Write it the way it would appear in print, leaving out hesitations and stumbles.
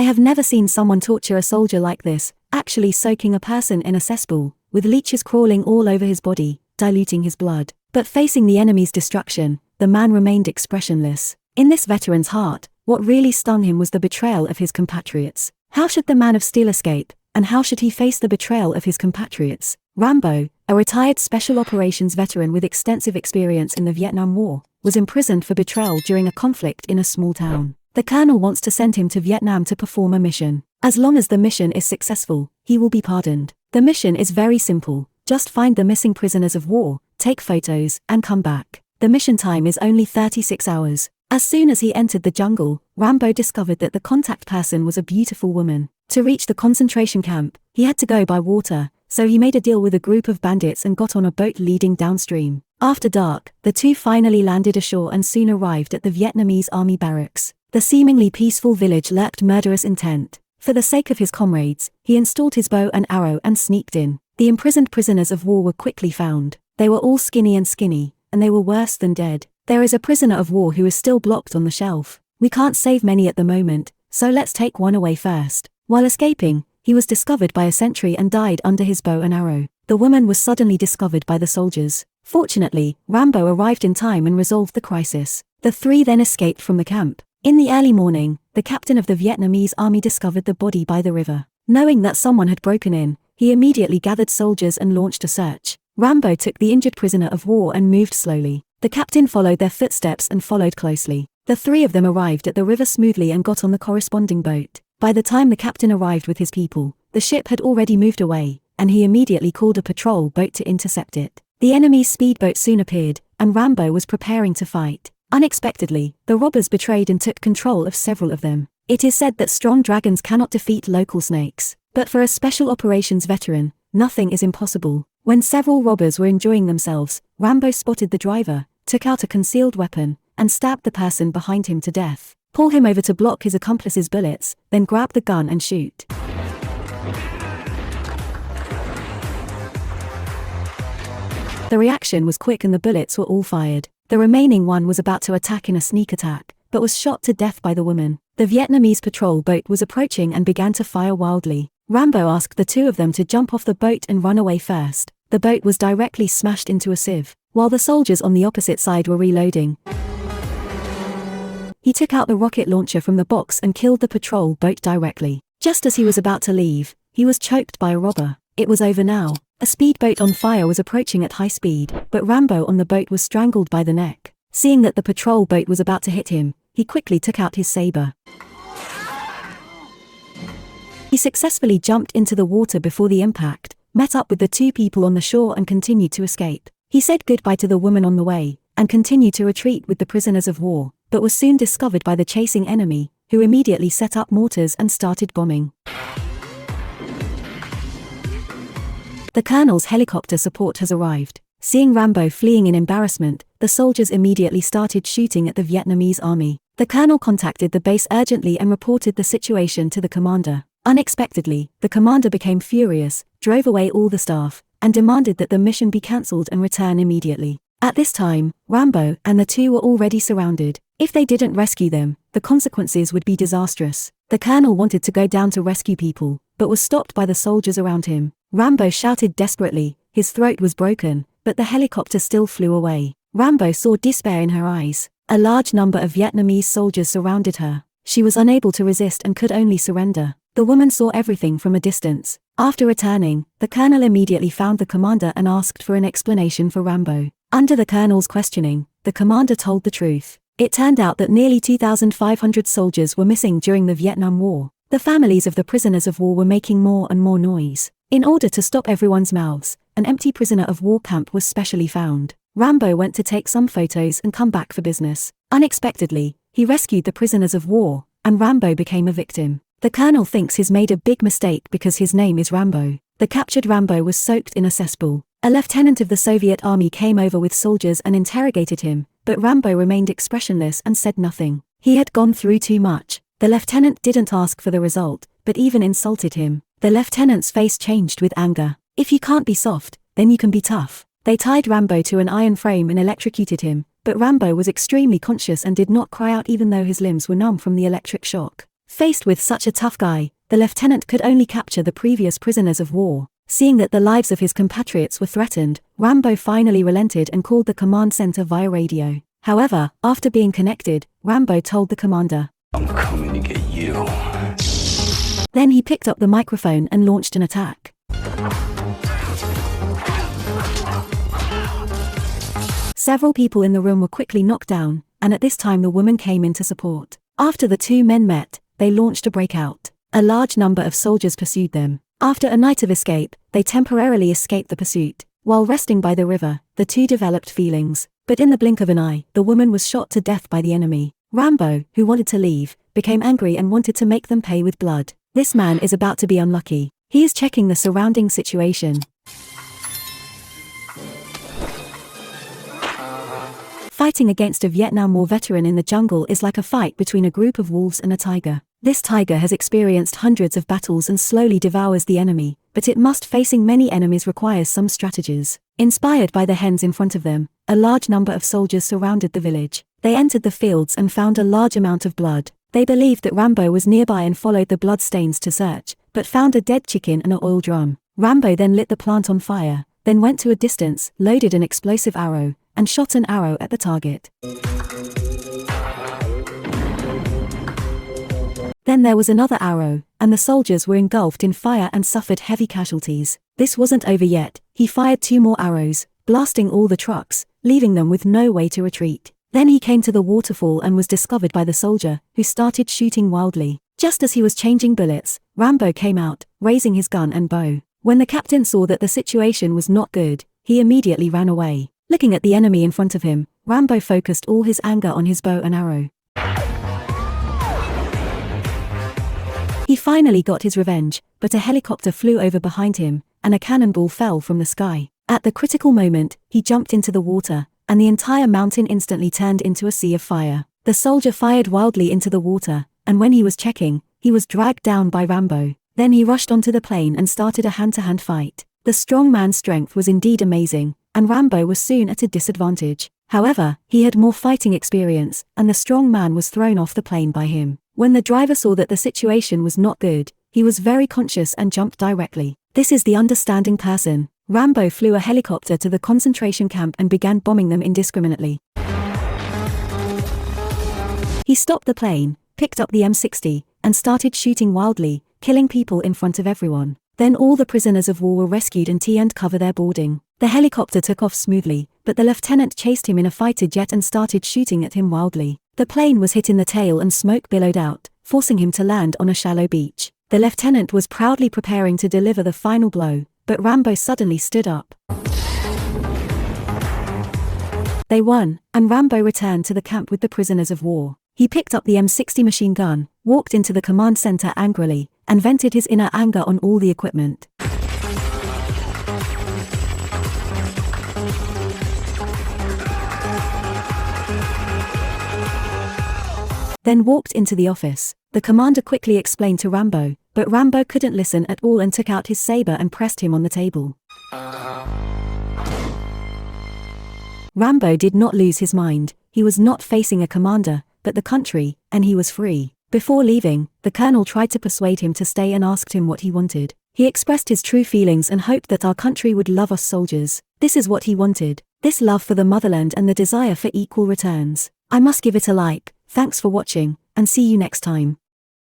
I have never seen someone torture a soldier like this, actually soaking a person in a cesspool, with leeches crawling all over his body, diluting his blood. But facing the enemy's destruction, the man remained expressionless. In this veteran's heart, what really stung him was the betrayal of his compatriots. How should the man of steel escape, and how should he face the betrayal of his compatriots? Rambo, a retired special operations veteran with extensive experience in the Vietnam War, was imprisoned for betrayal during a conflict in a small town. The colonel wants to send him to Vietnam to perform a mission. As long as the mission is successful, he will be pardoned. The mission is very simple: just find the missing prisoners of war, take photos, and come back. The mission time is only 36 hours. As soon as he entered the jungle, Rambo discovered that the contact person was a beautiful woman. To reach the concentration camp, he had to go by water, so he made a deal with a group of bandits and got on a boat leading downstream. After dark, the two finally landed ashore and soon arrived at the Vietnamese army barracks. The seemingly peaceful village lurked murderous intent. For the sake of his comrades, he installed his bow and arrow and sneaked in. The imprisoned prisoners of war were quickly found. They were all skinny, and they were worse than dead. There is a prisoner of war who is still blocked on the shelf. We can't save many at the moment, so let's take one away first. While escaping, he was discovered by a sentry and died under his bow and arrow. The woman was suddenly discovered by the soldiers. Fortunately, Rambo arrived in time and resolved the crisis. The three then escaped from the camp. In the early morning, the captain of the Vietnamese army discovered the body by the river. Knowing that someone had broken in, he immediately gathered soldiers and launched a search. Rambo took the injured prisoner of war and moved slowly. The captain followed their footsteps and followed closely. The three of them arrived at the river smoothly and got on the corresponding boat. By the time the captain arrived with his people, the ship had already moved away, and he immediately called a patrol boat to intercept it. The enemy's speedboat soon appeared, and Rambo was preparing to fight. Unexpectedly, the robbers betrayed and took control of several of them. It is said that strong dragons cannot defeat local snakes. But for a special operations veteran, nothing is impossible. When several robbers were enjoying themselves, Rambo spotted the driver, took out a concealed weapon, and stabbed the person behind him to death. Pull him over to block his accomplice's bullets, then grab the gun and shoot. The reaction was quick and the bullets were all fired. The remaining one was about to attack in a sneak attack, but was shot to death by the woman. The Vietnamese patrol boat was approaching and began to fire wildly. Rambo asked the two of them to jump off the boat and run away first. The boat was directly smashed into a sieve. While the soldiers on the opposite side were reloading, he took out the rocket launcher from the box and killed the patrol boat directly. Just as he was about to leave, he was choked by a robber. It was over now. A speedboat on fire was approaching at high speed, but Rambo on the boat was strangled by the neck. Seeing that the patrol boat was about to hit him, he quickly took out his saber. He successfully jumped into the water before the impact, met up with the two people on the shore and continued to escape. He said goodbye to the woman on the way, and continued to retreat with the prisoners of war, but was soon discovered by the chasing enemy, who immediately set up mortars and started bombing. The colonel's helicopter support has arrived. Seeing Rambo fleeing in embarrassment, the soldiers immediately started shooting at the Vietnamese army. The colonel contacted the base urgently and reported the situation to the commander. Unexpectedly, the commander became furious, drove away all the staff, and demanded that the mission be cancelled and return immediately. At this time, Rambo and the two were already surrounded. If they didn't rescue them, the consequences would be disastrous. The colonel wanted to go down to rescue people, but was stopped by the soldiers around him. Rambo shouted desperately, his throat was broken, but the helicopter still flew away. Rambo saw despair in her eyes. A large number of Vietnamese soldiers surrounded her. She was unable to resist and could only surrender. The woman saw everything from a distance. After returning, the colonel immediately found the commander and asked for an explanation for Rambo. Under the colonel's questioning, the commander told the truth. It turned out that nearly 2,500 soldiers were missing during the Vietnam War. The families of the prisoners of war were making more and more noise. In order to stop everyone's mouths, an empty prisoner of war camp was specially found. Rambo went to take some photos and come back for business. Unexpectedly, he rescued the prisoners of war, and Rambo became a victim. The colonel thinks he's made a big mistake because his name is Rambo. The captured Rambo was soaked in a cesspool. A lieutenant of the Soviet army came over with soldiers and interrogated him, but Rambo remained expressionless and said nothing. He had gone through too much. The lieutenant didn't ask for the result, but even insulted him. The lieutenant's face changed with anger. If you can't be soft, then you can be tough. They tied Rambo to an iron frame and electrocuted him, but Rambo was extremely conscious and did not cry out even though his limbs were numb from the electric shock. Faced with such a tough guy, the lieutenant could only capture the previous prisoners of war. Seeing that the lives of his compatriots were threatened, Rambo finally relented and called the command center via radio. However, after being connected, Rambo told the commander, "I'm coming to get you." Then he picked up the microphone and launched an attack. Several people in the room were quickly knocked down, and at this time the woman came in to support. After the two men met, they launched a breakout. A large number of soldiers pursued them. After a night of escape, they temporarily escaped the pursuit. While resting by the river, the two developed feelings, but in the blink of an eye, the woman was shot to death by the enemy. Rambo, who wanted to leave, became angry and wanted to make them pay with blood. This man is about to be unlucky. He is checking the surrounding situation. Fighting against a Vietnam War veteran in the jungle is like a fight between a group of wolves and a tiger. This tiger has experienced hundreds of battles and slowly devours the enemy, but it must facing many enemies requires some strategies. Inspired by the hens in front of them, a large number of soldiers surrounded the village. They entered the fields and found a large amount of blood. They believed that Rambo was nearby and followed the blood stains to search, but found a dead chicken and an oil drum. Rambo then lit the plant on fire, then went to a distance, loaded an explosive arrow, and shot an arrow at the target. Then there was another arrow, and the soldiers were engulfed in fire and suffered heavy casualties. This wasn't over yet. He fired 2 more arrows, blasting all the trucks, leaving them with no way to retreat. Then he came to the waterfall and was discovered by the soldier, who started shooting wildly. Just as he was changing bullets, Rambo came out, raising his gun and bow. When the captain saw that the situation was not good, he immediately ran away. Looking at the enemy in front of him, Rambo focused all his anger on his bow and arrow. He finally got his revenge, but a helicopter flew over behind him, and a cannonball fell from the sky. At the critical moment, he jumped into the water, and the entire mountain instantly turned into a sea of fire. The soldier fired wildly into the water, and when he was checking, he was dragged down by Rambo. Then he rushed onto the plane and started a hand-to-hand fight. The strong man's strength was indeed amazing, and Rambo was soon at a disadvantage. However, he had more fighting experience, and the strong man was thrown off the plane by him. When the driver saw that the situation was not good, he was very conscious and jumped directly. This is the understanding person. Rambo flew a helicopter to the concentration camp and began bombing them indiscriminately. He stopped the plane, picked up the M60, and started shooting wildly, killing people in front of everyone. Then all the prisoners of war were rescued and cover their boarding. The helicopter took off smoothly, but the lieutenant chased him in a fighter jet and started shooting at him wildly. The plane was hit in the tail and smoke billowed out, forcing him to land on a shallow beach. The lieutenant was proudly preparing to deliver the final blow, but Rambo suddenly stood up. They won, and Rambo returned to the camp with the prisoners of war. He picked up the M60 machine gun, walked into the command center angrily, and vented his inner anger on all the equipment. Then walked into the office. The commander quickly explained to Rambo, but Rambo couldn't listen at all and took out his saber and pressed him on the table. Rambo did not lose his mind. He was not facing a commander, but the country, and he was free. Before leaving, the colonel tried to persuade him to stay and asked him what he wanted. He expressed his true feelings and hoped that our country would love us soldiers. This is what he wanted. This love for the motherland and the desire for equal returns. I must give it a like. Thanks for watching, and see you next time.